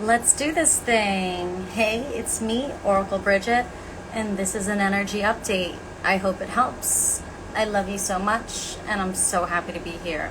Let's do this thing. Hey, it's me, Oracle Brigette, and this is an energy update. I hope it helps. I love you so much, and I'm so happy to be here.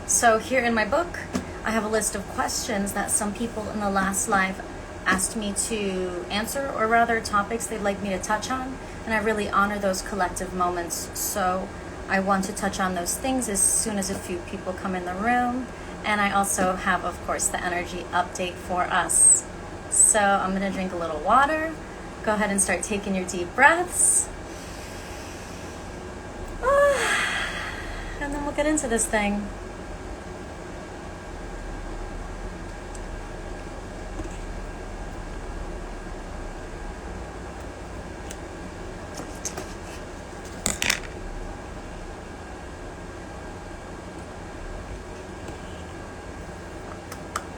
So here in my book, I have a list of questions that some people in the last life asked me to answer, or rather topics they'd like me to touch on, and I really honor those collective moments. So I want to touch on those things as soon as a few people come in the room. And I also have, of course, the energy update for us. So I'm going to drink a little water. Go ahead and start taking your deep breaths. And then we'll get into this thing.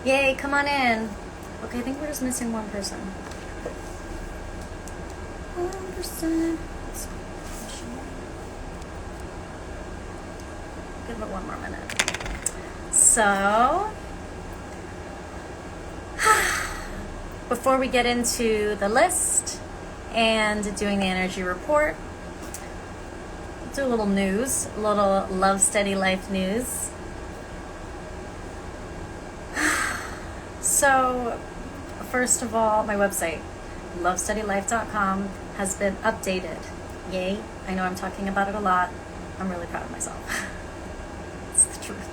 Yay, come on in. Okay, I think we're just missing one person. One person. Give it one more minute. So, before we get into the list and doing the energy report, do a little news, a little Love Steady Life news. So, first of all, my website, lovesteadylife.com, has been updated. Yay. I know I'm talking about it a lot. I'm really proud of myself. It's the truth.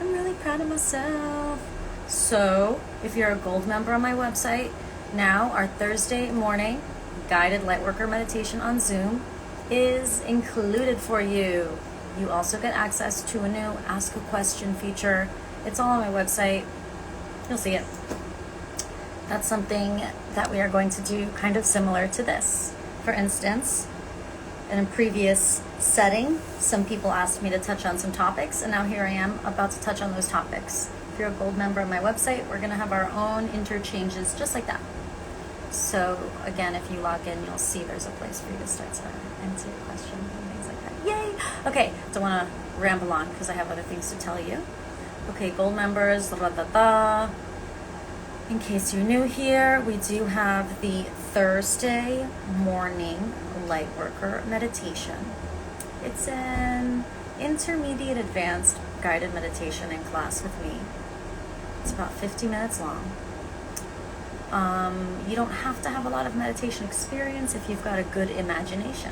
I'm really proud of myself. So, if you're a gold member on my website, now our Thursday morning guided lightworker meditation on Zoom is included for you. You also get access to a new Ask a Question feature. It's all on my website. You'll see it. That's something that we are going to do kind of similar to this. For instance, in a previous setting, some people asked me to touch on some topics, and now here I am about to touch on those topics. If you're a gold member of my website, we're going to have our own interchanges just like that. So again, if you log in, you'll see there's a place for you to start to answer your questions and things like that. Yay! Okay, don't want to ramble on because I have other things to tell you. Okay, gold members, in case you're new here, we do have the Thursday morning Lightworker meditation. It's an intermediate advanced guided meditation in class with me. It's about 50 minutes long. You don't have to have a lot of meditation experience if you've got a good imagination.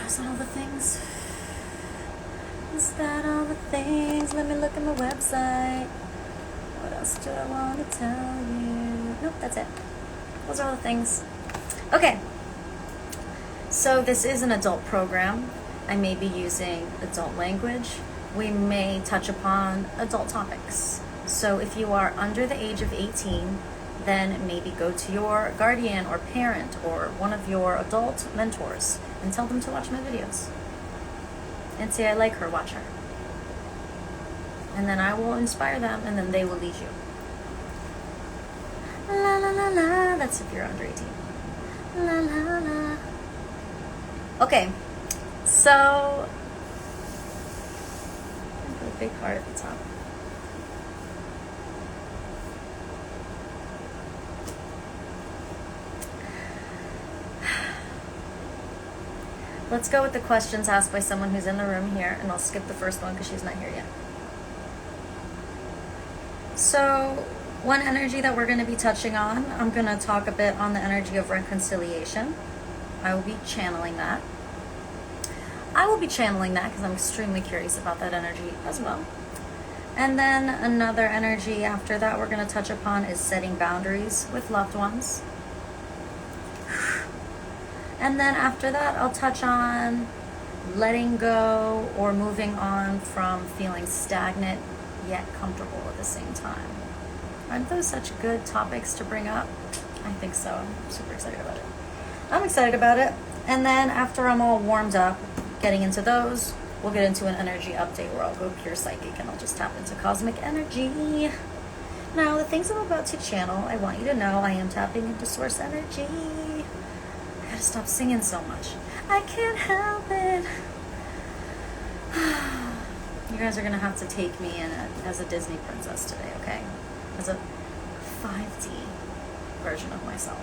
Is that all the things? Is that all the things? Let me look at my website. What else do I want to tell you? Nope, that's it. Those are all the things. Okay. So this is an adult program. I may be using adult language. We may touch upon adult topics. So if you are under the age of 18, then maybe go to your guardian or parent or one of your adult mentors and tell them to watch my videos. And say, I like her, watch her. And then I will inspire them, and then they will lead you. La la la la. That's if you're under 18. La la la. Okay, so put a big heart at the top. Let's go with the questions asked by someone who's in the room here, and I'll skip the first one because she's not here yet. So, one energy that we're going to be touching on, I'm going to talk a bit on the energy of reconciliation. I will be channeling that. Because I'm extremely curious about that energy as well. And then another energy after that we're going to touch upon is setting boundaries with loved ones. And then after that, I'll touch on letting go or moving on from feeling stagnant yet comfortable at the same time. Aren't those such good topics to bring up? I think so. I'm super excited about it. I'm excited about it. And then after I'm all warmed up, getting into those, we'll get into an energy update where I'll go pure psychic and I'll just tap into cosmic energy. Now, the things I'm about to channel, I want you to know I am tapping into source energy. I gotta stop singing so much. I can't help it. You guys are going to have to take me in as a Disney princess today, okay? As a 5D version of myself.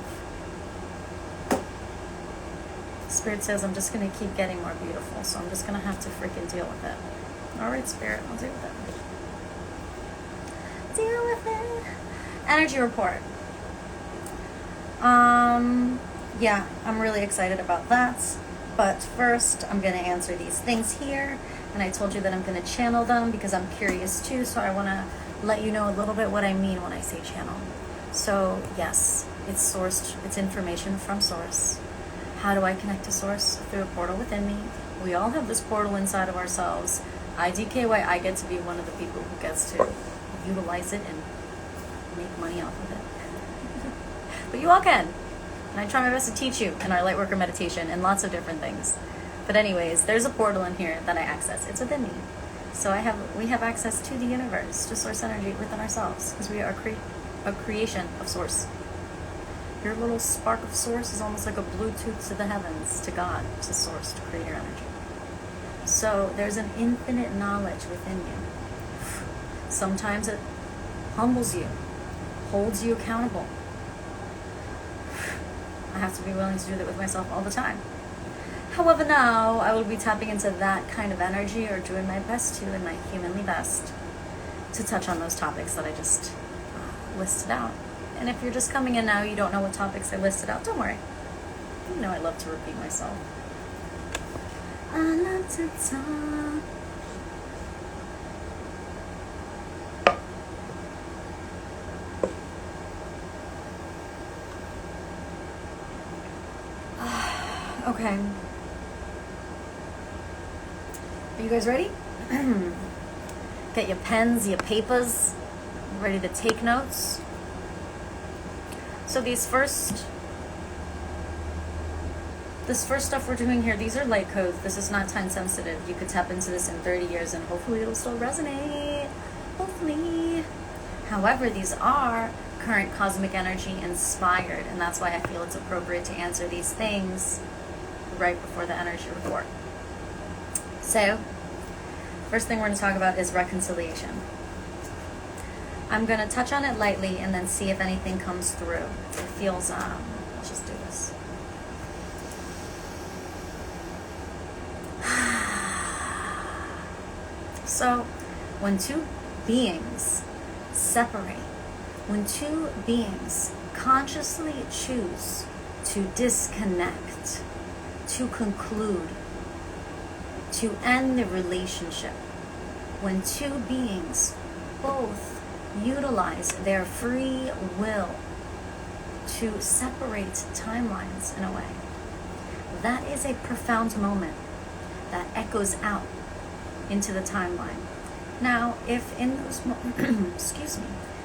Spirit says I'm just going to keep getting more beautiful, so I'm just going to have to freaking deal with it. Alright, Spirit, I'll deal with it. Deal with it. Energy report. Yeah, I'm really excited about that. But first, I'm going to answer these things here. And I told you that I'm going to channel them because I'm curious too. So I want to let you know a little bit what I mean when I say channel. So yes, it's sourced. It's information from source. How do I connect to source? Through a portal within me. We all have this portal inside of ourselves. IDKY, I get to be one of the people who gets to utilize it and make money off of it. But you all can. And I try my best to teach you in our Lightworker meditation and lots of different things. But anyways, there's a portal in here that I access. It's within me. So we have access to the universe, to source energy within ourselves, because we are a creation of source. Your little spark of source is almost like a Bluetooth to the heavens, to God, to source, to create your energy. So there's an infinite knowledge within you. Sometimes it humbles you, holds you accountable. I have to be willing to do that with myself all the time. However, now I will be tapping into that kind of energy, or doing my best to, and my humanly best, to touch on those topics that I just listed out. And if you're just coming in now, you don't know what topics I listed out, don't worry. You know I love to repeat myself. I love to talk. Okay. Are you guys ready? Get your pens, your papers, ready to take notes. So this first stuff we're doing here, these are light codes. This is not time sensitive. You could tap into this in 30 years and hopefully it'll still resonate. Hopefully. However, these are current cosmic energy inspired, and that's why I feel it's appropriate to answer these things right before the energy report. So, first thing we're going to talk about is reconciliation. I'm going to touch on it lightly and then see if anything comes through. It feels, let's just do this. So, when two beings separate, when two beings consciously choose to disconnect, to conclude, to end the relationship, when two beings both utilize their free will to separate timelines in a way, that is a profound moment that echoes out into the timeline. Now, if in those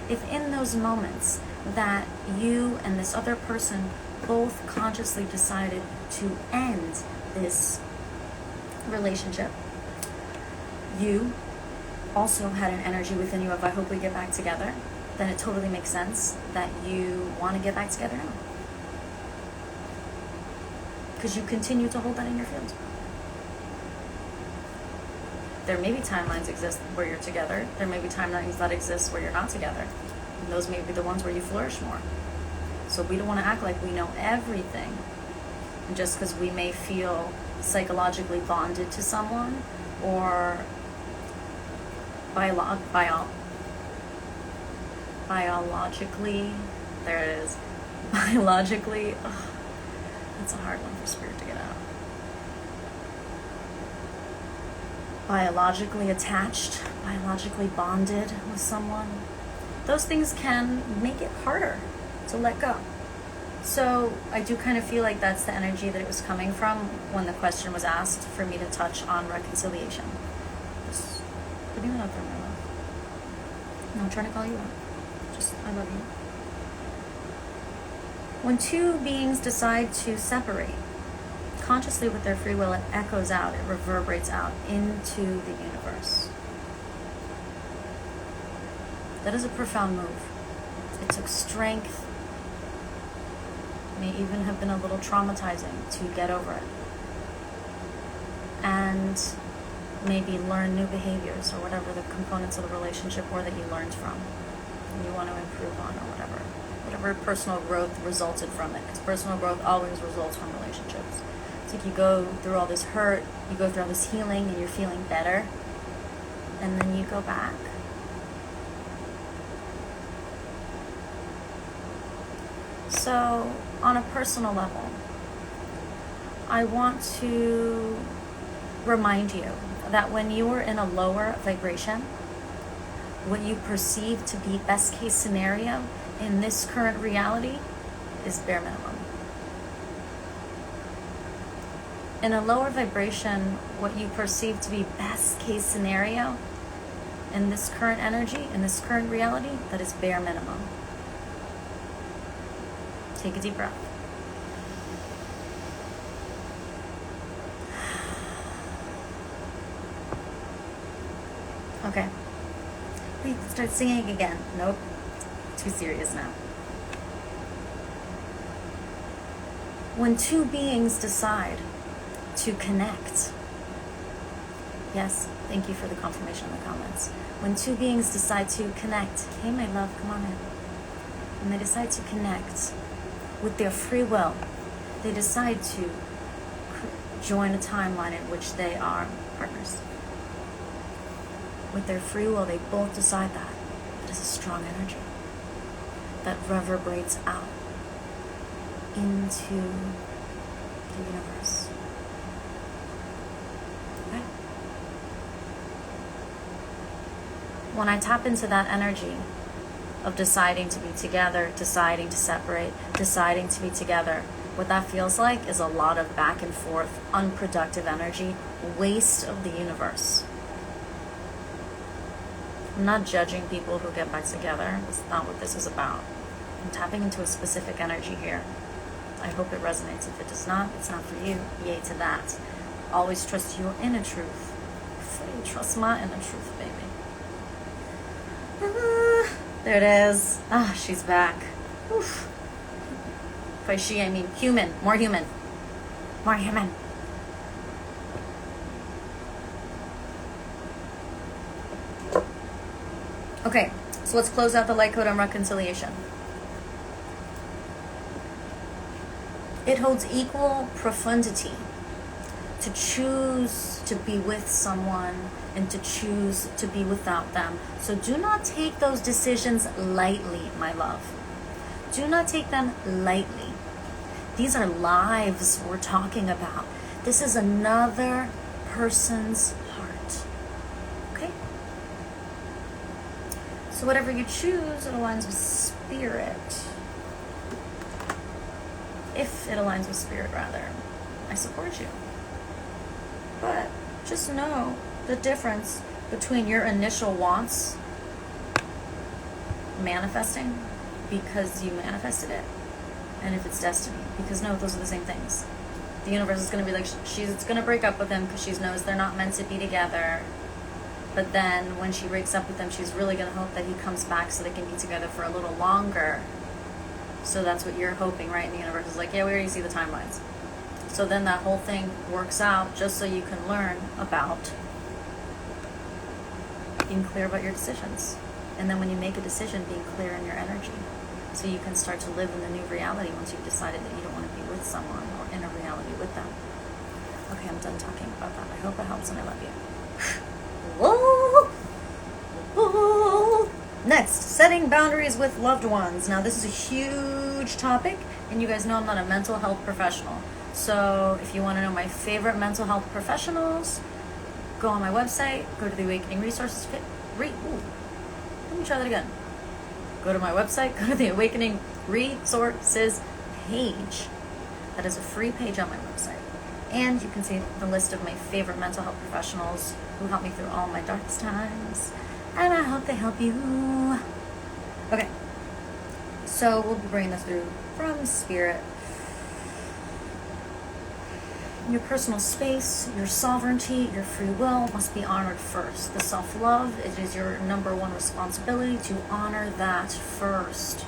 if in those moments that you and this other person both consciously decided to end this relationship, you also had an energy within you of, I hope we get back together, then it totally makes sense that you want to get back together now. Because you continue to hold that in your field. There may be timelines exist where you're together. There may be timelines that exist where you're not together. And those may be the ones where you flourish more. So we don't want to act like we know everything. And just because we may feel psychologically bonded to someone, or biologically, there it is, biologically, that's a hard one for spirit to get out. Biologically attached, biologically bonded with someone, those things can make it harder to let go. So I do kind of feel like that's the energy that it was coming from when the question was asked for me to touch on reconciliation. Just putting that out there, my love. No, I'm trying to call you out. Just, I love you. When two beings decide to separate, consciously with their free will, it echoes out, it reverberates out into the universe. That is a profound move. It took strength, may even have been a little traumatizing to get over it. And maybe learn new behaviors or whatever the components of the relationship were that you learned from and you want to improve on, or whatever personal growth resulted from it, because personal growth always results from relationships. It's like you go through all this hurt, you go through all this healing, and you're feeling better, and then you go back. So on a personal level, I want to remind you that when you are in a lower vibration, what you perceive to be best case scenario in this current reality is bare minimum. In a lower vibration, what you perceive to be best case scenario in this current energy, in this current reality, that is bare minimum. Take a deep breath. Okay. Wait, start singing again. Nope. Too serious now. When two beings decide to connect, yes, thank you for the confirmation in the comments. When two beings decide to connect, hey my love, come on in. When they decide to connect with their free will, they decide to join a timeline in which they are partners. With their free will, they both decide that. It is a strong energy that reverberates out into the universe. Okay? When I tap into that energy of deciding to be together, deciding to separate, deciding to be together, what that feels like is a lot of back and forth, unproductive energy, waste of the universe. I'm not judging people who get back together. That's not what this is about. I'm tapping into a specific energy here. I hope it resonates. If it does not, it's not for you. Yay to that. Always trust your inner truth. Fully trust my inner truth, baby. There it is. She's back. Oof. By she, I mean human. More human. More human. Okay, so let's close out the light code on reconciliation. It holds equal profundity to choose to be with someone and to choose to be without them. So do not take those decisions lightly, my love. Do not take them lightly. These are lives we're talking about. This is another person's heart. Okay? So whatever you choose, it aligns with spirit. If it aligns with spirit, rather, I support you. But just know the difference between your initial wants manifesting because you manifested it, and if it's destiny, because no, those are the same things. The universe is going to be like, she's going to break up with him because she knows they're not meant to be together. But then when she breaks up with him, she's really going to hope that he comes back so they can be together for a little longer. So that's what you're hoping, right? And the universe is like, yeah, we already see the timelines. So then that whole thing works out just so you can learn about being clear about your decisions. And then when you make a decision, being clear in your energy. So you can start to live in the new reality once you've decided that you don't want to be with someone or in a reality with them. Okay, I'm done talking about that. I hope it helps and I love you. Whoa! Whoa! Next, setting boundaries with loved ones. Now this is a huge topic, and you guys know I'm not a mental health professional. So if you want to know my favorite mental health professionals, go on my website, go to the Awakening Resources let me try that again. Go to my website, go to the Awakening Resources page. That is a free page on my website. And you can see the list of my favorite mental health professionals who helped me through all my darkest times. And I hope they help you. Okay. So we'll be bringing this through from spirit. Your personal space, your sovereignty, your free will must be honored first. The self-love, it is your number one responsibility to honor that first.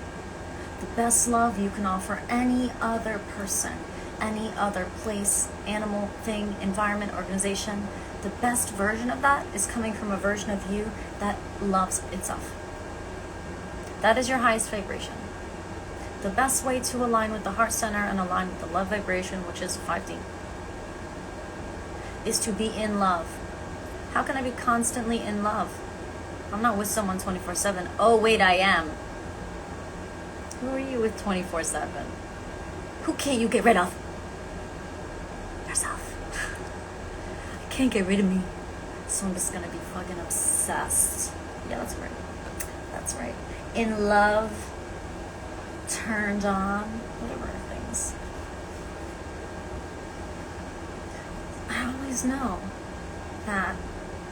The best love you can offer any other person any other place, animal, thing, environment, organization. The best version of that is coming from a version of you that loves itself. That is your highest vibration. The best way to align with the heart center and align with the love vibration, which is 5D, is to be in love. How can I be constantly in love? I'm not with someone 24/7. Oh, wait, I am. Who are you with 24/7? Who can't you get rid of? Yourself. I can't get rid of me, so I'm just gonna be fucking obsessed. Yeah, that's right. That's right. In love, turned on, whatever things. I always know that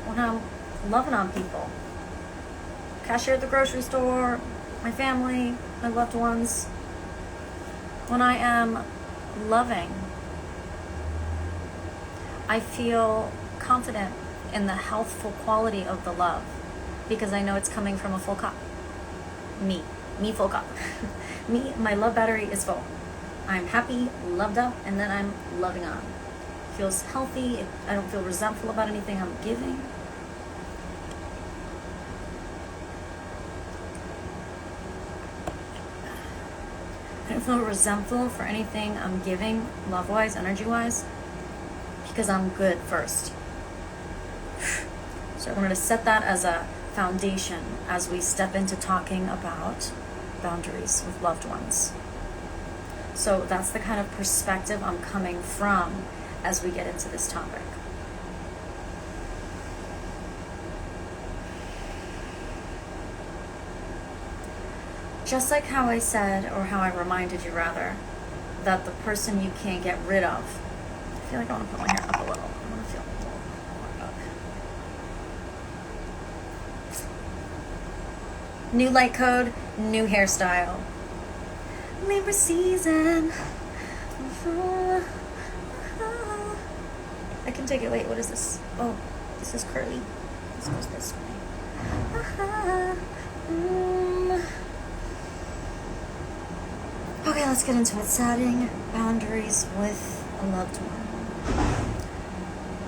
when I'm loving on people, cashier at the grocery store, my family, my loved ones, when I am loving, I feel confident in the healthful quality of the love because I know it's coming from a full cup. Me full cup. Me, my love battery is full. I'm happy, loved up, and then I'm loving on. Feels healthy. I don't feel resentful about anything I'm giving. I don't feel resentful for anything I'm giving, love-wise, energy-wise, because I'm good first. So I wanted to set that as a foundation as we step into talking about boundaries with loved ones. So that's the kind of perspective I'm coming from as we get into this topic. Just like how I said, or how I reminded you rather, that the person you can't get rid of. I feel like I want to put my hair up a little. I want to feel a little more up. New light code, new hairstyle. Libra season. I can take it. Wait, what is this? Oh, this is curly. This goes this way. Okay, let's get into it. Setting boundaries with a loved one.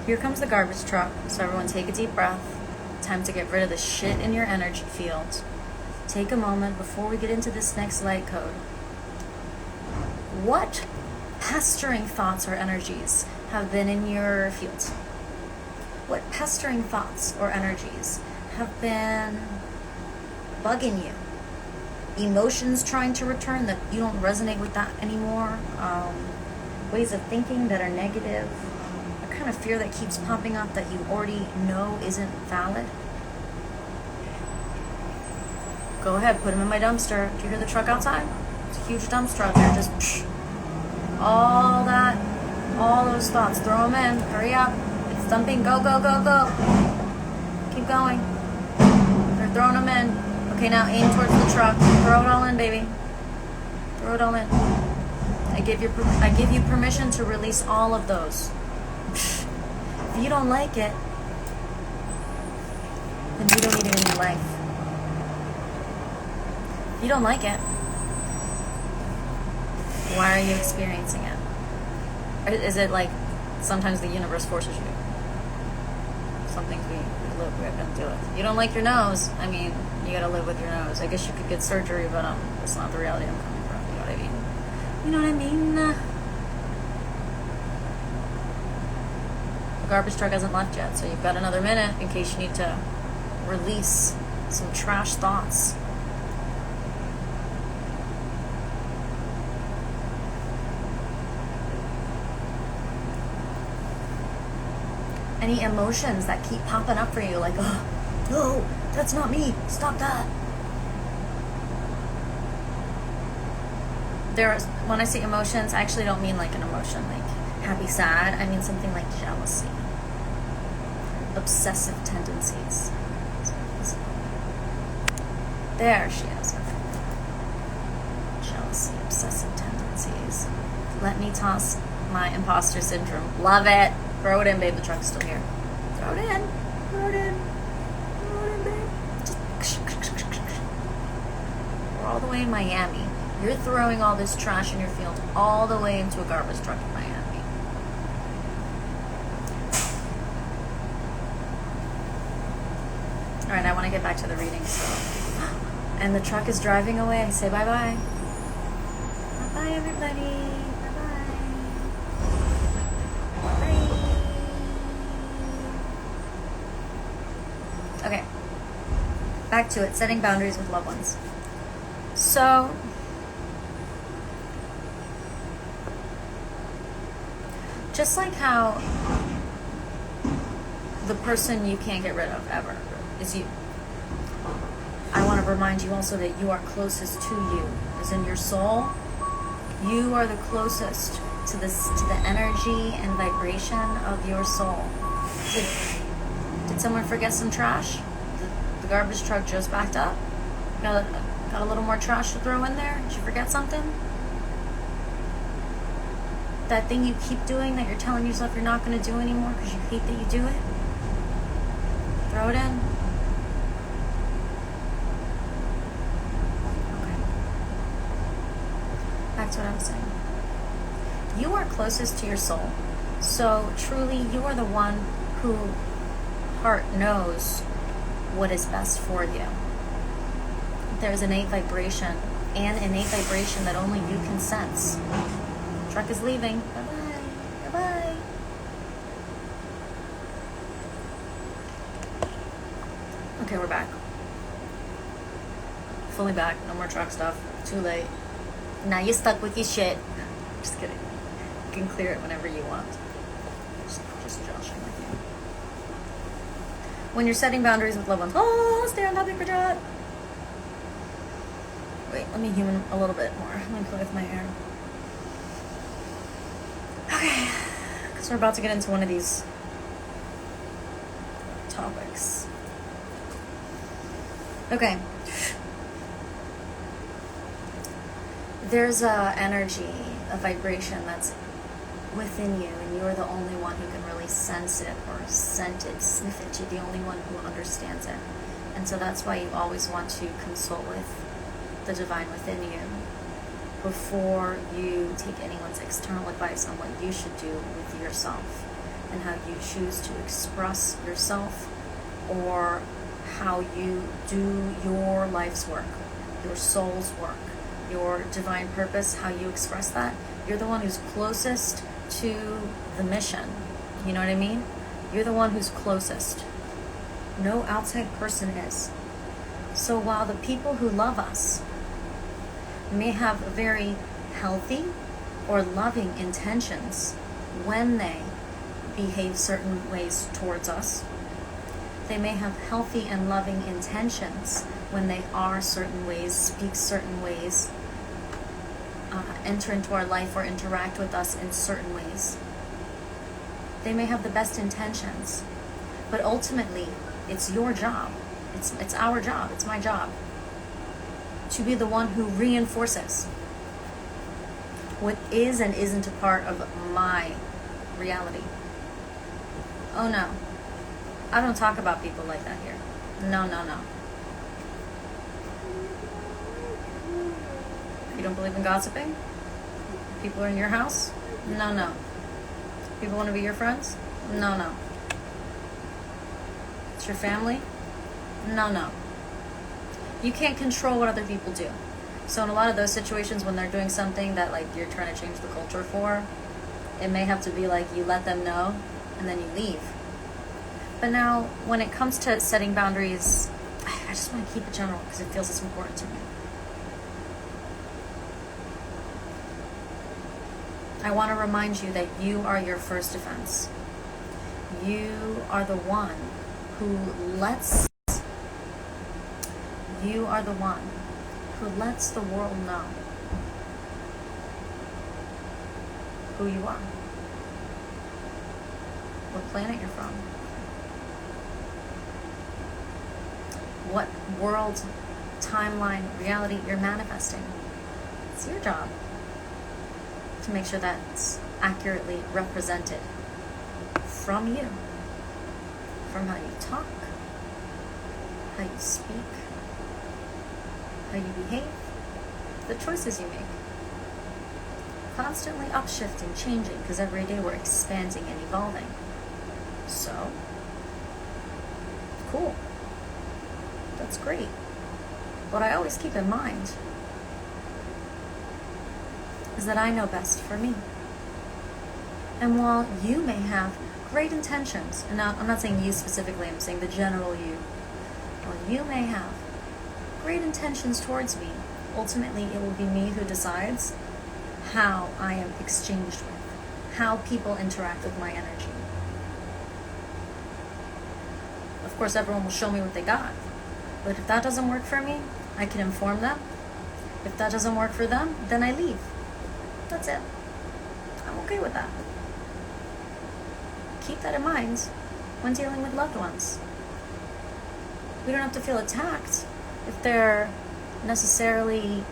Here comes the garbage truck. So everyone take a deep breath. Time to get rid of the shit in your energy field. Take a moment before we get into this next light code. What pestering thoughts or energies have been in your field? What pestering thoughts or energies have been bugging you? Emotions trying to return that you don't resonate with that anymore? Ways of thinking that are negative? A kind of fear that keeps popping up that you already know isn't valid? Go ahead, put them in my dumpster. Do you hear the truck outside? It's a huge dumpster out there. Just all those thoughts, throw them in. Hurry up. It's dumping. Go, go, go, go. Keep going. They're throwing them in. Okay, now aim towards the truck. Throw it all in, baby. Throw it all in. I give you permission to release all of those. If you don't like it, then you don't need it in your life. If you don't like it, why are you experiencing it? Or is it like sometimes the universe forces you? Some things we live, we have to deal with. You don't like your nose, I mean, you gotta live with your nose. I guess you could get surgery, but that's not the reality I'm coming from. You know what I mean? You know what I mean? The garbage truck hasn't left yet, so you've got another minute in case you need to release some trash thoughts. Any emotions that keep popping up for you, like, oh, no, that's not me, stop that. When I say emotions, I actually don't mean like an emotion, like happy, sad. I mean something like jealousy, obsessive tendencies. There she is. Jealousy, obsessive tendencies. Let me toss my imposter syndrome. Love it. Throw it in, babe. The truck's still here. Throw it in. Throw it in. Throw it in, babe. Just... We're all the way in Miami. You're throwing all this trash in your field all the way into a garbage truck in Miami. All right, I want to get back to the reading. So, and the truck is driving away. Say bye-bye. Bye-bye, everybody. Okay, back to it. Setting boundaries with loved ones. So, just like how the person you can't get rid of ever is you, I want to remind you also that you are closest to you, as in your soul. You are the closest to the energy and vibration of your soul. Did someone forget some trash? The garbage truck just backed up. Got a little more trash to throw in there? Did you forget something? That thing you keep doing that you're telling yourself you're not going to do anymore because you hate that you do it? Throw it in. Okay. Back to what I was saying. You are closest to your soul. So truly, you are the one who heart knows what is best for you. There's innate vibration that only you can sense. Truck is leaving. Bye-bye. Bye-bye. Okay, we're back. Fully back. No more truck stuff. Too late. Now you're stuck with your shit. Just kidding. You can clear it whenever you want. Just joshing with you. When you're setting boundaries with loved ones. Oh, stay on topic, Brigette. Wait, let me human a little bit more. Let me play with my hair. Okay, because we're about to get into one of these topics. Okay. There's a energy, a vibration that's within you, and you're the only one who can really sense it or scent it, sniff it. You're the only one who understands it. And so that's why you always want to consult with the divine within you before you take anyone's external advice on what you should do with yourself and how you choose to express yourself, or how you do your life's work, your soul's work, your divine purpose, how you express that. You're the one who's closest to the mission. You know what I mean? You're the one who's closest. No outside person is. So while the people who love us may have very healthy or loving intentions when they behave certain ways towards us, they may have healthy and loving intentions when they are certain ways, speak certain ways, enter into our life or interact with us in certain ways. They may have the best intentions, but ultimately it's your job. It's our job. It's my job to be the one who reinforces what is and isn't a part of my reality. Oh no, I don't talk about people like that here. No. You don't believe in gossiping? People are in your house? No. People want to be your friends? No. It's your family? No. You can't control what other people do. So in a lot of those situations when they're doing something that like you're trying to change the culture for, it may have to be like you let them know and then you leave. But now when it comes to setting boundaries, I just want to keep it general because it feels it's important to me. I want to remind you that you are your first defense. You are the one who lets the world know who you are, what planet you're from, what world, timeline, reality you're manifesting. It's your job to make sure that's accurately represented from you, from how you talk, how you speak, how you behave, the choices you make. Constantly upshifting, changing, because every day we're expanding and evolving. So, cool. That's great. What I always keep in mind is that I know best for me. And while you may have great intentions, and I'm not saying you specifically, I'm saying the general you, while you may have great intentions towards me, ultimately it will be me who decides how I am exchanged with, how people interact with my energy. Of course, everyone will show me what they got. But if that doesn't work for me, I can inform them. If that doesn't work for them, then I leave. That's it. I'm okay with that. Keep that in mind when dealing with loved ones. We don't have to feel attacked if they're necessarily,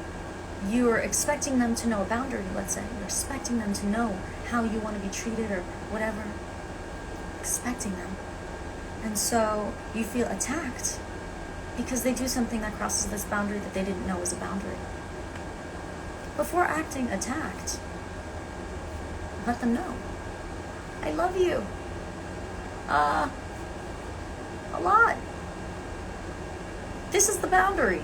you are expecting them to know a boundary, let's say. You're expecting them to know how you want to be treated or whatever. Expecting them. And so you feel attacked because they do something that crosses this boundary that they didn't know was a boundary. Before acting attacked, let them know. I love you. A lot. This is the boundary.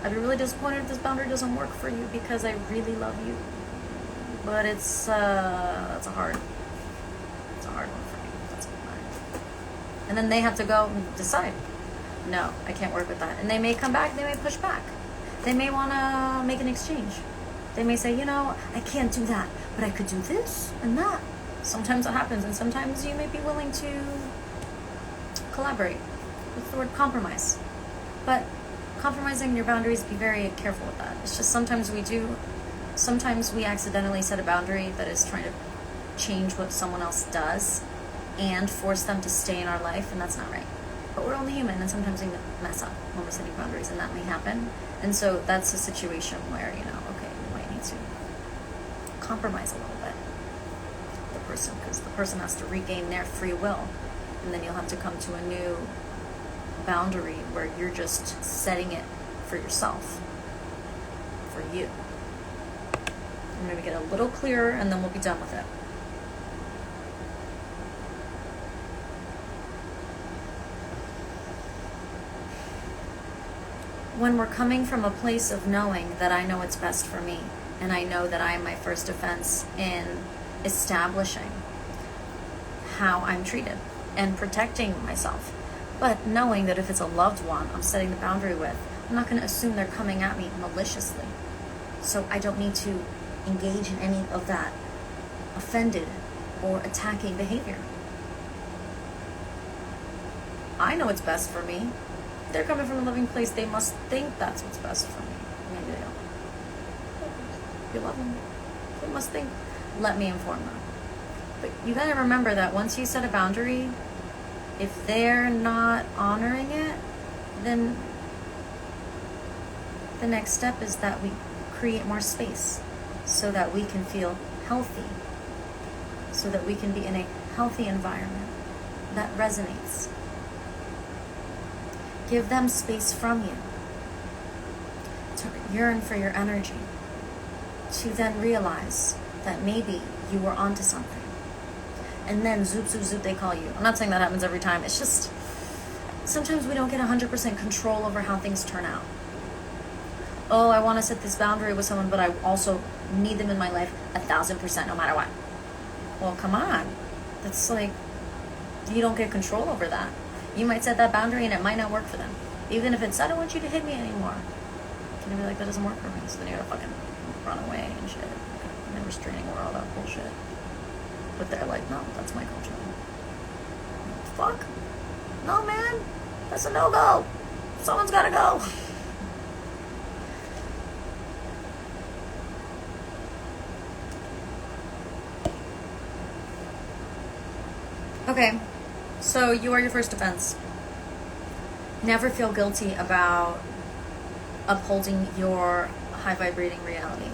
I'd be really disappointed if this boundary doesn't work for you because I really love you. But it's a hard one for me. That's hard. And then they have to go and decide. No, I can't work with that. And they may come back, they may push back. They may want to make an exchange. They may say, I can't do that, but I could do this and that. Sometimes it happens, and sometimes you may be willing to collaborate. With the word compromise. But compromising your boundaries, be very careful with that. It's just sometimes we accidentally set a boundary that is trying to change what someone else does and force them to stay in our life, and that's not right. But we're only human, and sometimes we mess up when we're setting boundaries, and that may happen. And so that's a situation where, okay, we might need to compromise a little bit the person, because the person has to regain their free will, and then you'll have to come to a new boundary where you're just setting it for yourself, for you. And maybe get a little clearer, and then we'll be done with it. When we're coming from a place of knowing that I know what's best for me, and I know that I am my first defense in establishing how I'm treated and protecting myself, but knowing that if it's a loved one I'm setting the boundary with, I'm not going to assume they're coming at me maliciously. So I don't need to engage in any of that offended or attacking behavior. I know what's best for me. They're coming from a loving place. They must think that's what's best for me. Maybe they don't. You love them. They must think. Let me inform them. But you gotta remember that once you set a boundary, if they're not honoring it, then the next step is that we create more space so that we can feel healthy, so that we can be in a healthy environment that resonates. Give them space from you to yearn for your energy, to then realize that maybe you were onto something. And then zoop, zoop, zoop, they call you. I'm not saying that happens every time. It's just sometimes we don't get 100% control over how things turn out. Oh, I want to set this boundary with someone, but I also need them in my life 1,000% no matter what. Well, come on. That's like, you don't get control over that. You might set that boundary and it might not work for them. Even if it's, I don't want you to hit me anymore. Can you be like, that doesn't work for me? So then you gotta fucking run away and shit. In a restraining order, all that bullshit. But they're like, no, that's my culture. Fuck. No, man. That's a no-go. Someone's gotta go. Okay. So you are your first defense. Never feel guilty about upholding your high vibrating reality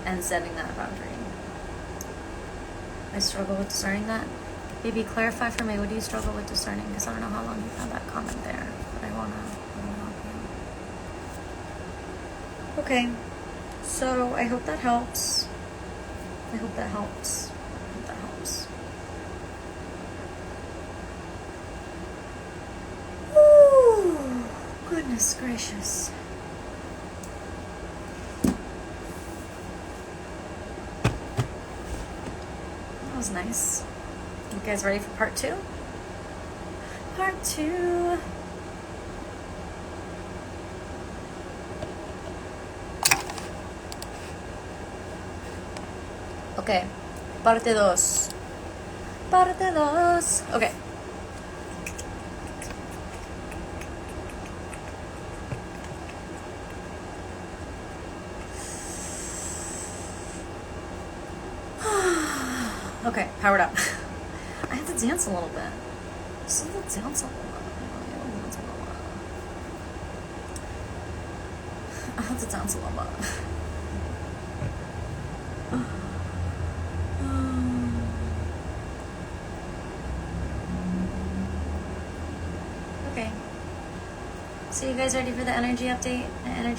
and setting that boundary. I struggle with discerning that. Maybe clarify for me, what do you struggle with discerning? Because I don't know how long you've had that comment there, but I want help you. Okay, so I hope that helps. I hope that helps. I hope that helps. Ooh, goodness gracious. That was nice. You guys ready for part 2? Part 2. Okay, parte 2. Parte 2. Okay. Okay, powered up. I have to dance a little bit. Just a little dance a little bit. I have to dance a little bit. Okay. So you guys ready for the energy update?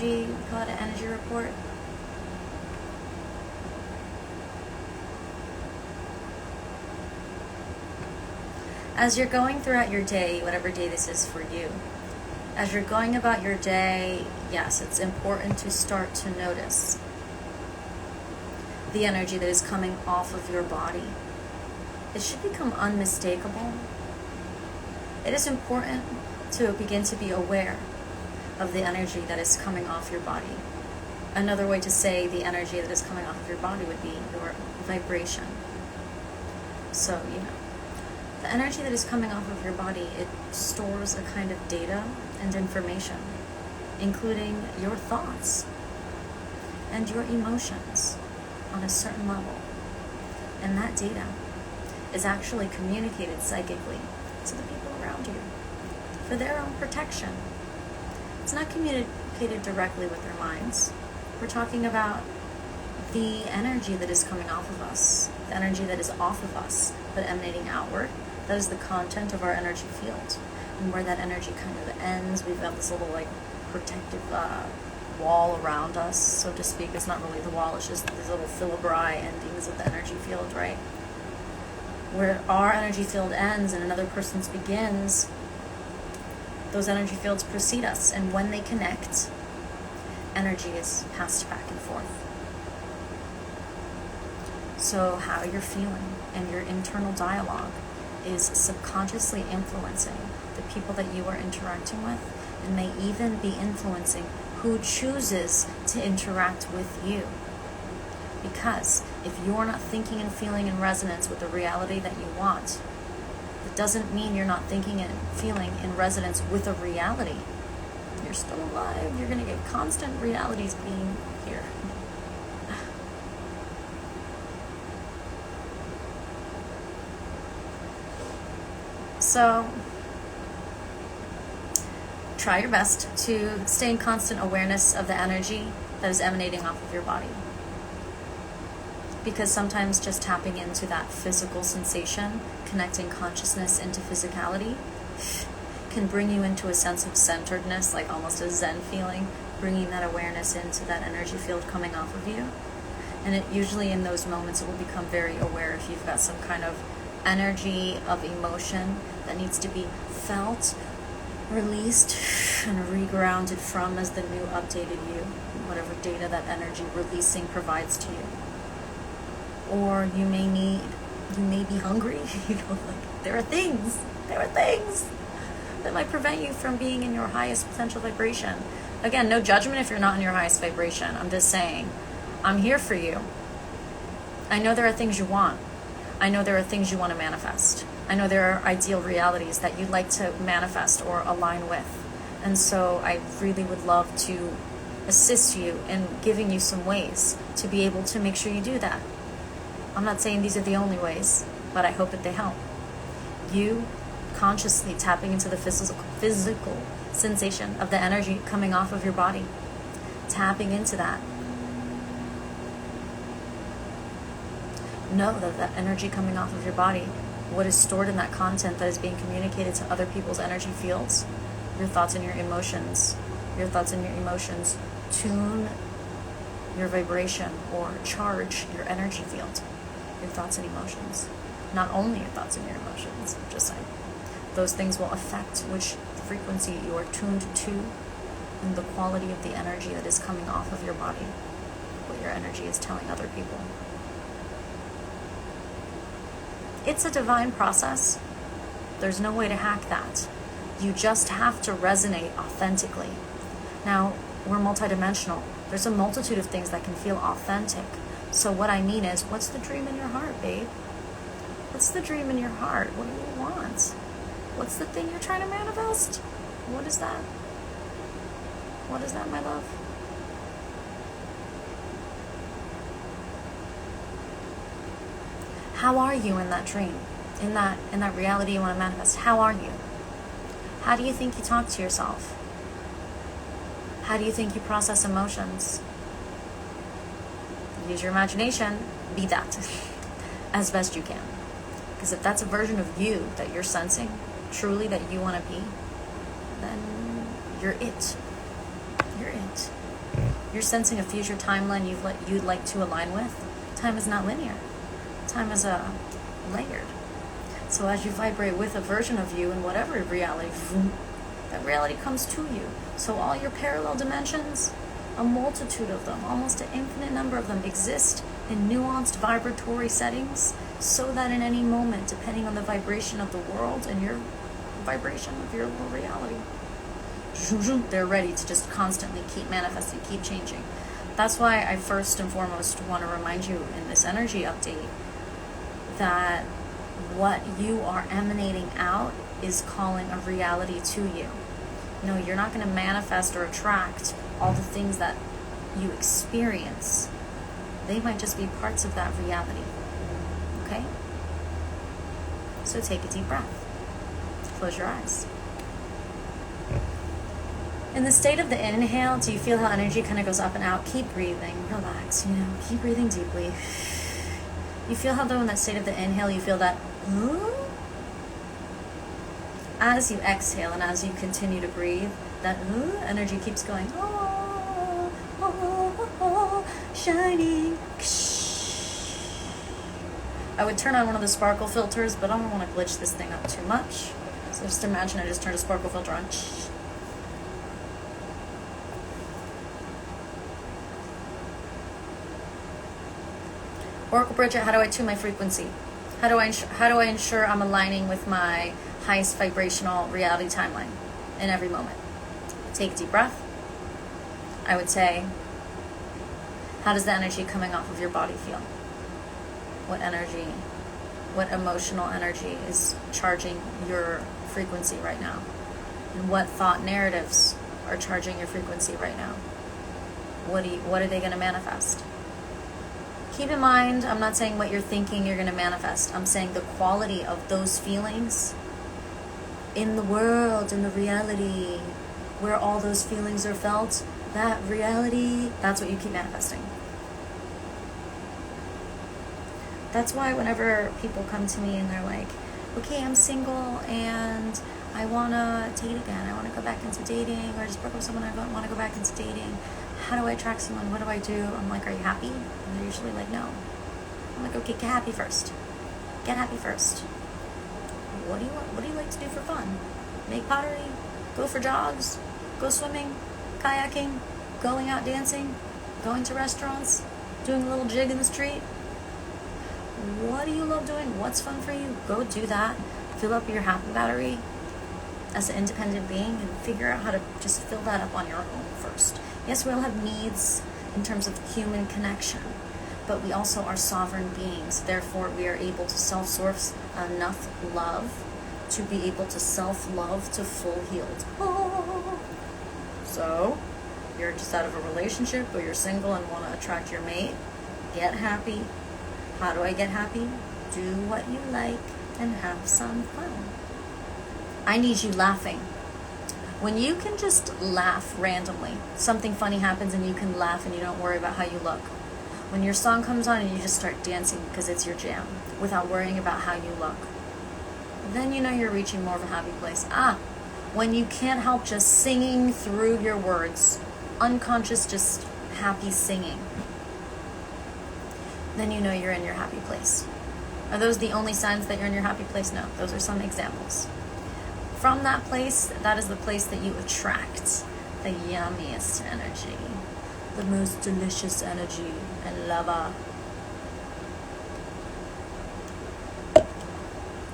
We call it an energy report. As you're going throughout your day, whatever day this is for you, as you're going about your day, yes, it's important to start to notice the energy that is coming off of your body. It should become unmistakable. It is important to begin to be aware of the energy that is coming off your body. Another way to say the energy that is coming off of your body would be your vibration. So, the energy that is coming off of your body, it stores a kind of data and information, including your thoughts and your emotions on a certain level. And that data is actually communicated psychically to the people around you for their own protection. It's not communicated directly with their minds. We're talking about the energy that is coming off of us, the energy that is off of us, but emanating outward. That is the content of our energy field. And where that energy kind of ends, we've got this little protective wall around us, so to speak. It's not really the wall, it's just these little filigree endings of the energy field, right? Where our energy field ends and another person's begins, those energy fields precede us, and when they connect, energy is passed back and forth. So how you're feeling and your internal dialogue is subconsciously influencing the people that you are interacting with, and may even be influencing who chooses to interact with you. Because if you're not thinking and feeling in resonance with the reality that you want, it doesn't mean you're not thinking and feeling in resonance with a reality. You're still alive. You're going to get constant realities being here. So, try your best to stay in constant awareness of the energy that is emanating off of your body. Because sometimes just tapping into that physical sensation, connecting consciousness into physicality, can bring you into a sense of centeredness, like almost a Zen feeling, bringing that awareness into that energy field coming off of you. And it usually in those moments it will become very aware if you've got some kind of energy of emotion that needs to be felt, released, and regrounded from as the new updated you, whatever data that energy releasing provides to you. Or you may be hungry. There are things that might prevent you from being in your highest potential vibration. Again, no judgment if you're not in your highest vibration. I'm just saying, I'm here for you. I know there are things you want. I know there are things you want to manifest. I know there are ideal realities that you'd like to manifest or align with. And so I really would love to assist you in giving you some ways to be able to make sure you do that. I'm not saying these are the only ways, but I hope that they help. You consciously tapping into the physical sensation of the energy coming off of your body. Tapping into that. Know that that energy coming off of your body, what is stored in that content that is being communicated to other people's energy fields, your thoughts and your emotions. Your thoughts and your emotions tune your vibration or charge your energy field. Your thoughts and emotions. Not only your thoughts and your emotions, just saying. Those things will affect which frequency you are tuned to and the quality of the energy that is coming off of your body, what your energy is telling other people. It's a divine process. There's no way to hack that. You just have to resonate authentically. Now, we're multidimensional. There's a multitude of things that can feel authentic. So what I mean is, what's the dream in your heart, babe? What's the dream in your heart? What do you want? What's the thing you're trying to manifest? What is that? What is that, my love? How are you in that dream? In that reality you want to manifest? How are you? How do you think you talk to yourself? How do you think you process emotions? Use your imagination. Be that as best you can. Because if that's a version of you that you're sensing, truly that you want to be, then you're it. You're it. You're sensing a future timeline you'd like to align with. Time is not linear. Time is layered. So as you vibrate with a version of you in whatever reality, that reality comes to you. So all your parallel dimensions, a multitude of them, almost an infinite number of them, exist in nuanced vibratory settings, so that in any moment, depending on the vibration of the world and your vibration of your little reality, they're ready to just constantly keep manifesting, keep changing. That's why I first and foremost want to remind you in this energy update that what you are emanating out is calling a reality to you. No, you're not going to manifest or attract all the things that you experience. They might just be parts of that reality. Okay? So take a deep breath. Close your eyes. In the state of the inhale, do you feel how energy kind of goes up and out? Keep breathing. Relax, keep breathing deeply. You feel how though in that state of the inhale, you feel that as you exhale and as you continue to breathe, that energy keeps going, shining. I would turn on one of the sparkle filters, but I don't want to glitch this thing up too much. So just imagine I just turned a sparkle filter on. Oracle Brigette, how do I tune my frequency? How do I ensure I'm aligning with my highest vibrational reality timeline in every moment? Take a deep breath. I would say, how does the energy coming off of your body feel? What energy, what emotional energy is charging your frequency right now? And what thought narratives are charging your frequency right now? What are they going to manifest? Keep in mind, I'm not saying what you're thinking you're going to manifest. I'm saying the quality of those feelings in the world, in the reality, where all those feelings are felt, that reality, that's what you keep manifesting. That's why whenever people come to me and they're like, okay, I'm single and I want to date again. I want to go back into dating, or I just broke up with someone, I want to go back into dating. How do I attract someone? What do I do? I'm like, are you happy? And they're usually like, no. I'm like, okay, get happy first. Get happy first. What do you want? What do you like to do for fun? Make pottery? Go for jogs? Go swimming? Kayaking? Going out dancing? Going to restaurants? Doing a little jig in the street? What do you love doing? What's fun for you? Go do that. Fill up your happy battery as an independent being and figure out how to just fill that up on your own first. Yes, we all have needs in terms of human connection, but we also are sovereign beings. Therefore, we are able to self-source enough love to be able to self-love to full healed. So, you're just out of a relationship or you're single and want to attract your mate, get happy. How do I get happy? Do what you like and have some fun. I need you laughing. When you can just laugh randomly, something funny happens and you can laugh and you don't worry about how you look. When your song comes on and you just start dancing because it's your jam without worrying about how you look, then you know you're reaching more of a happy place. when you can't help just singing through your words, unconscious, just happy singing, then you know you're in your happy place. Are those the only signs that you're in your happy place? No, those are some examples. From that place, that is the place that you attract the yummiest energy, the most delicious energy and lava.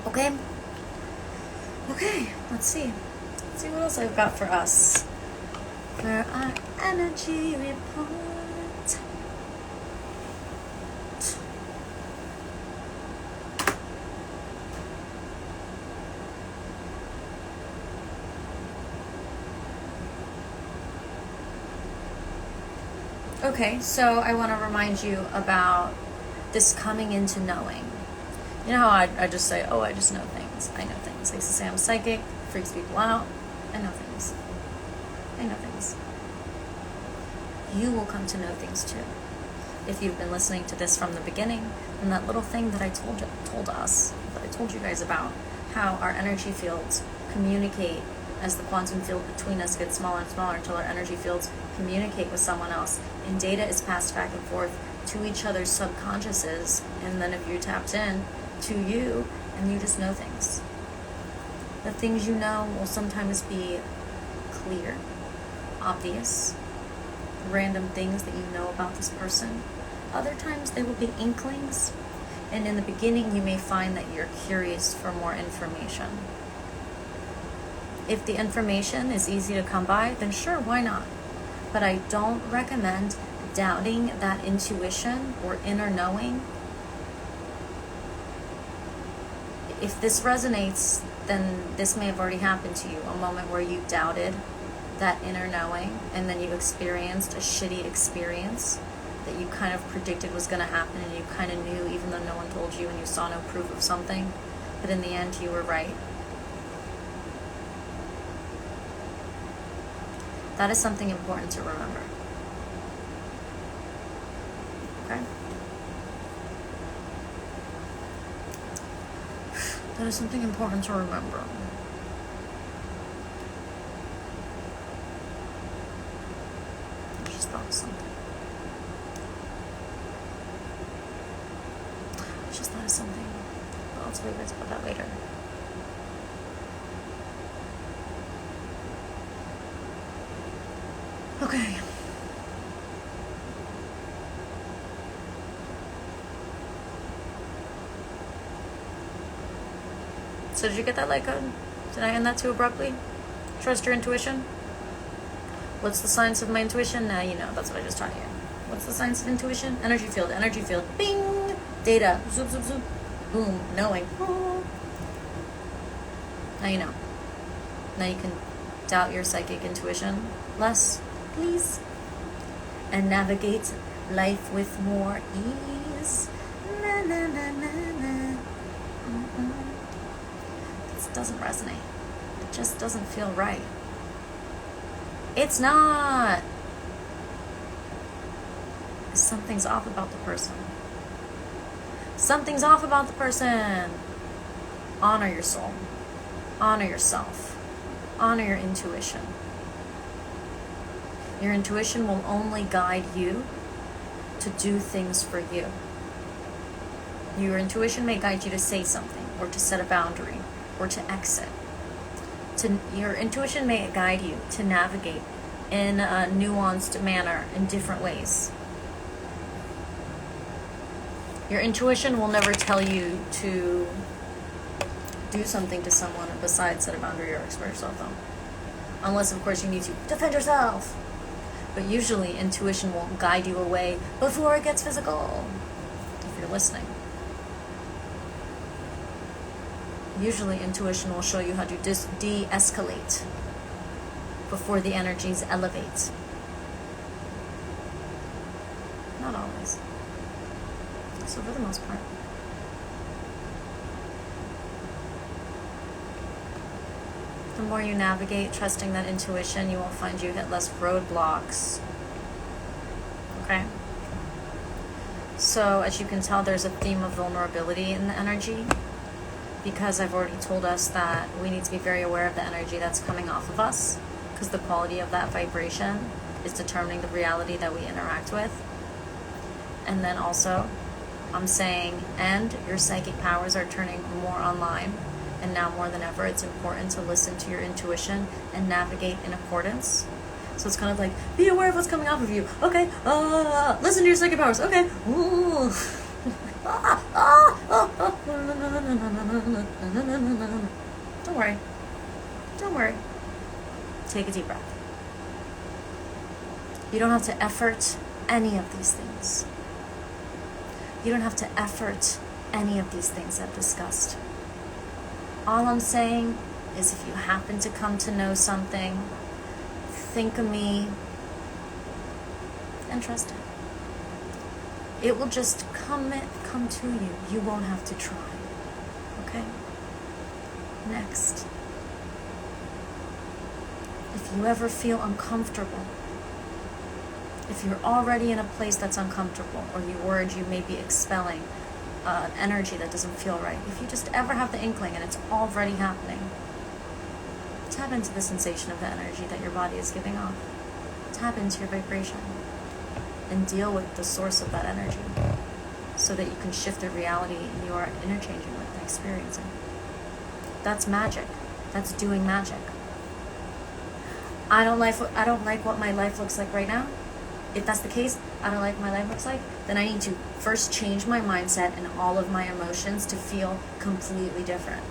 Okay, let's see what else I've got for us for our energy report. Okay, so I want to remind you about this coming into knowing. You know how I just say, oh, I just know things. I know things. I used to say I'm psychic, freaks people out. I know things. You will come to know things too. If you've been listening to this from the beginning, and that little thing that I told you guys about, how our energy fields communicate as the quantum field between us gets smaller and smaller until our energy fields communicate with someone else, and data is passed back and forth to each other's subconsciouses, and then if you're tapped in to you, and you just know things. The things you know will sometimes be clear, obvious, random things that you know about this person. Other times they will be inklings, and in the beginning you may find that you're curious for more information. If the information is easy to come by, then sure, why not? But I don't recommend doubting that intuition or inner knowing. If this resonates, then this may have already happened to you, a moment where you doubted that inner knowing, and then you experienced a shitty experience that you kind of predicted was going to happen, and you kind of knew even though no one told you and you saw no proof of something, but in the end you were right. That is something important to remember. Okay? That is something important to remember. I just thought of something. But I'll tell you guys about that later. Okay. So did you get that light code? Did I end that too abruptly? Trust your intuition? What's the science of my intuition? Now you know. That's what I just taught you. What's the science of intuition? Energy field. Bing! Data. Zoop, zoop, zoop. Boom. Knowing. Now you know. Now you can doubt your psychic intuition less, please. And navigate life with more ease. Na, na, na, na, na. This doesn't resonate. It just doesn't feel right. It's not. Something's off about the person. Something's off about the person. Honor your soul. Honor yourself. Honor your intuition. Your intuition will only guide you to do things for you. Your intuition may guide you to say something, or to set a boundary, or to exit. Your intuition may guide you to navigate in a nuanced manner in different ways. Your intuition will never tell you to do something to someone besides set a boundary or express yourself, though. Unless, of course, you need to defend yourself. But usually, intuition will guide you away before it gets physical, if you're listening. Usually, intuition will show you how to de-escalate before the energies elevate. Not always. So for the most part. The more you navigate trusting that intuition, you will find you hit less roadblocks. Okay? So as you can tell, there's a theme of vulnerability in the energy. because I've already told us that we need to be very aware of the energy that's coming off of us, because the quality of that vibration is determining the reality that we interact with. And then also, I'm saying, and your psychic powers are turning more online, and now more than ever, it's important to listen to your intuition and navigate in accordance. So it's kind of like, be aware of what's coming off of you. Okay, listen to your psychic powers. Okay. Ooh. Don't worry. Don't worry. Take a deep breath. You don't have to effort any of these things. You don't have to effort any of these things I've discussed. All I'm saying is, if you happen to come to know something, think of me and trust it. It will just come to you. You won't have to try. Okay? Next. If you ever feel uncomfortable, if you're already in a place that's uncomfortable, or you're worried you may be expelling an energy that doesn't feel right, if you just ever have the inkling and it's already happening, tap into the sensation of the energy that your body is giving off. Tap into your vibration and deal with the source of that energy so that you can shift the reality you are interchanging with and experiencing. That's magic. That's doing magic. I don't like what my life looks like right now. If that's the case, I don't like what my life looks like, then I need to first change my mindset and all of my emotions to feel completely different.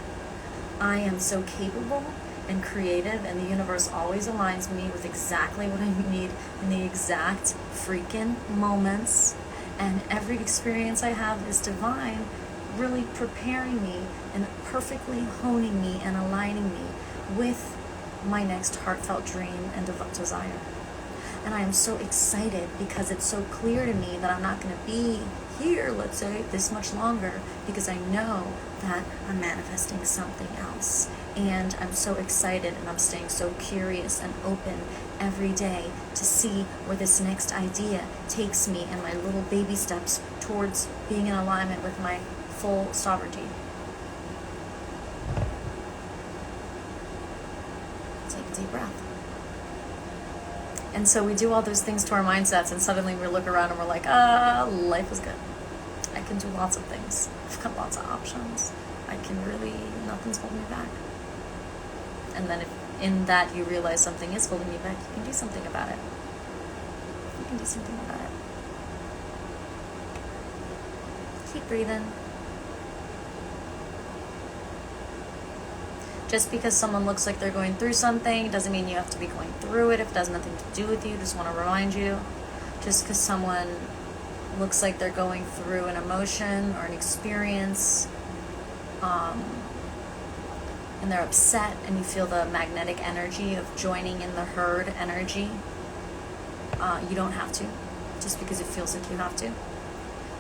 I am so capable and creative, and the universe always aligns me with exactly what I need in the exact freaking moments. And every experience I have is divine, really preparing me and perfectly honing me and aligning me with my next heartfelt dream and desire. And I am so excited because it's so clear to me that I'm not going to be here, let's say, this much longer, because I know that I'm manifesting something else. And I'm so excited, and I'm staying so curious and open every day to see where this next idea takes me and my little baby steps towards being in alignment with my full sovereignty. Take a deep breath. And so we do all those things to our mindsets, and suddenly we look around and we're like, life is good. I can do lots of things. I've got lots of options. I can really, nothing's holding me back. And then if in that you realize something is holding you back, you can do something about it. You can do something about it. Keep breathing. Just because someone looks like they're going through something doesn't mean you have to be going through it if it has nothing to do with you. Just want to remind you, just because someone looks like they're going through an emotion or an experience, and they're upset, and you feel the magnetic energy of joining in the herd energy, you don't have to, just because it feels like you have to.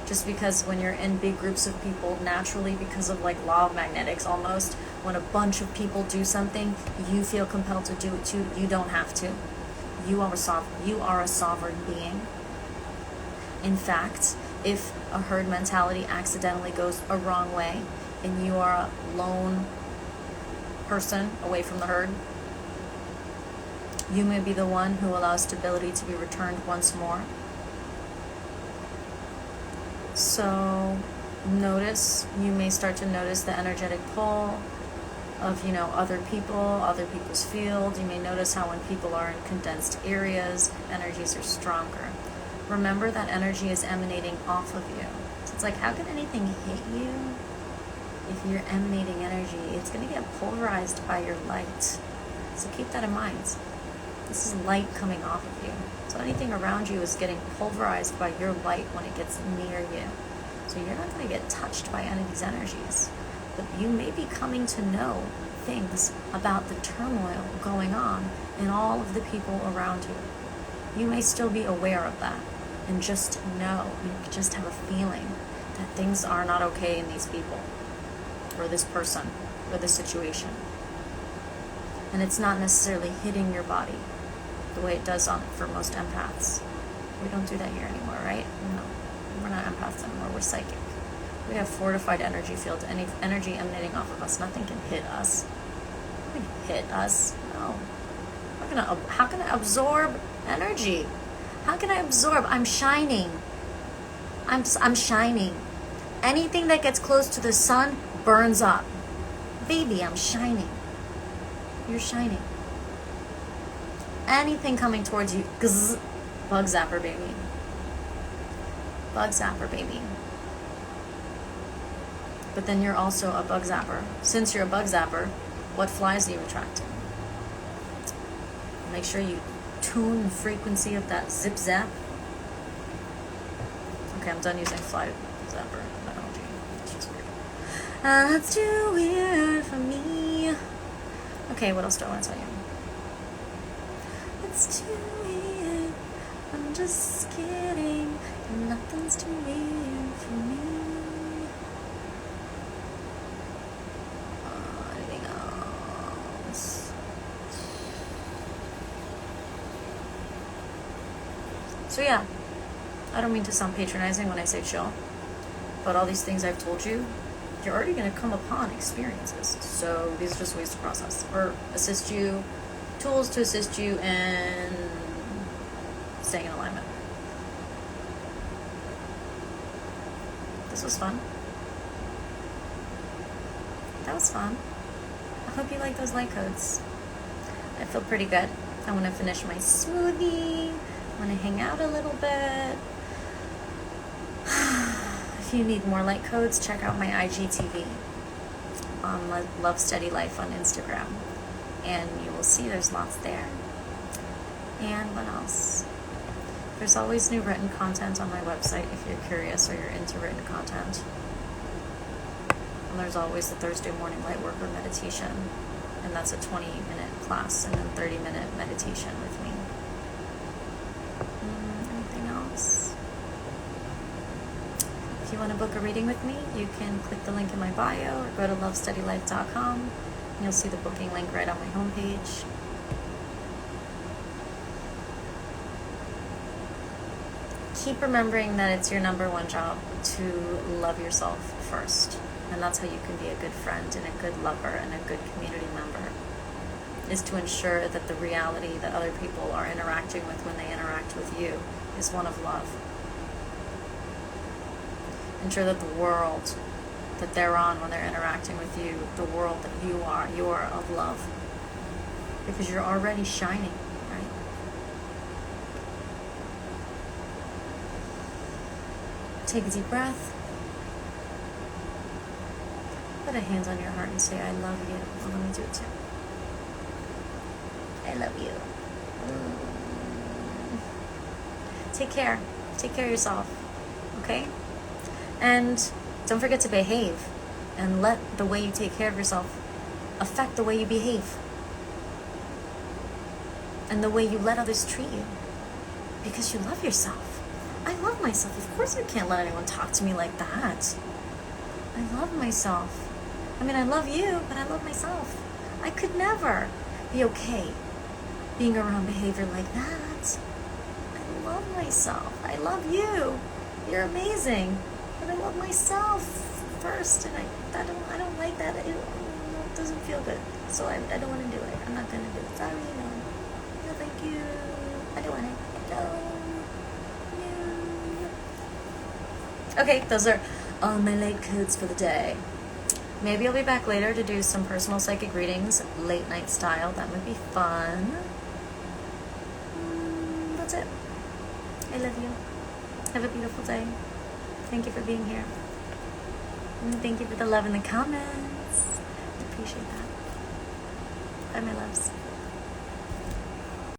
Just because when you're in big groups of people, naturally, because of like law of magnetics almost, when a bunch of people do something, you feel compelled to do it too. You don't have to. You are a sovereign being. In fact, if a herd mentality accidentally goes a wrong way and you are a lone person away from the herd, you may be the one who allows stability to be returned once more. So notice, you may start to notice the energetic pull of, other people, other people's field. You may notice how when people are in condensed areas, energies are stronger. Remember that energy is emanating off of you. So it's like, how can anything hit you if you're emanating energy? It's going to get pulverized by your light. So keep that in mind. This is light coming off of you. So anything around you is getting pulverized by your light when it gets near you. So you're not going to get touched by any of these energies. But you may be coming to know things about the turmoil going on in all of the people around you. You may still be aware of that and just know, you just have a feeling that things are not okay in these people or this person or this situation. And it's not necessarily hitting your body the way it does for most empaths. We don't do that here anymore, right? No, we're not empaths anymore, we're psychic. We have fortified energy field, any energy emanating off of us. Nothing can hit us. Nothing can hit us. No. How can I absorb energy? How can I absorb? I'm shining. I'm shining. Anything that gets close to the sun burns up. Baby, I'm shining. You're shining. Anything coming towards you, bug zapper, baby. Bug zapper, baby. But then you're also a bug zapper. Since you're a bug zapper, what flies are you attracting? Make sure you tune the frequency of that zip zap. Okay, I'm done using fly zapper analogy. It's just weird. That's too weird for me. Okay, what else do I want to tell you? It's too weird. I'm just kidding. Nothing's too weird for me. Anything else? So yeah, I don't mean to sound patronizing when I say chill, but all these things I've told you, you're already going to come upon experiences. So these are just ways to process or assist you, tools to assist you in staying in alignment. This was fun. That was fun. I hope you like those light codes. I feel pretty good. I want to finish my smoothie. I want to hang out a little bit. If you need more light codes, check out my IGTV on Love Steady Life on Instagram. And you will see there's lots there. And what else? There's always new written content on my website if you're curious or you're into written content. And there's always the Thursday morning light worker meditation. And that's a 20-minute class and then 30-minute meditation with me. Anything else? If you want to book a reading with me, you can click the link in my bio or go to lovesteadylife.com. And you'll see the booking link right on my homepage. Keep remembering that it's your number one job to love yourself first. And that's how you can be a good friend and a good lover and a good community member, is to ensure that the reality that other people are interacting with when they interact with you is one of love. Ensure that the world that they're on when they're interacting with you, the world that you are of love. Because you're already shining, right? Take a deep breath. Put a hand on your heart and say, I love you. Well, let me do it too. I love you. Take care. Take care of yourself. Okay? And don't forget to behave. And let the way you take care of yourself affect the way you behave. And the way you let others treat you. Because you love yourself. I love myself. Of course I can't let anyone talk to me like that. I love myself. I mean, I love you, but I love myself. I could never be okay being around behavior like that. I love myself. I love you. You're amazing. But I love myself first, and I don't like that. It doesn't feel good. So I don't want to do it. I'm not going to do it. Sorry, no. No, thank you. I don't want it. No. Okay, those are all my light codes for the day. Maybe I'll be back later to do some personal psychic readings, late night style. That would be fun. That's it. I love you. Have a beautiful day. Thank you for being here. And thank you for the love in the comments. I appreciate that. Bye, my loves.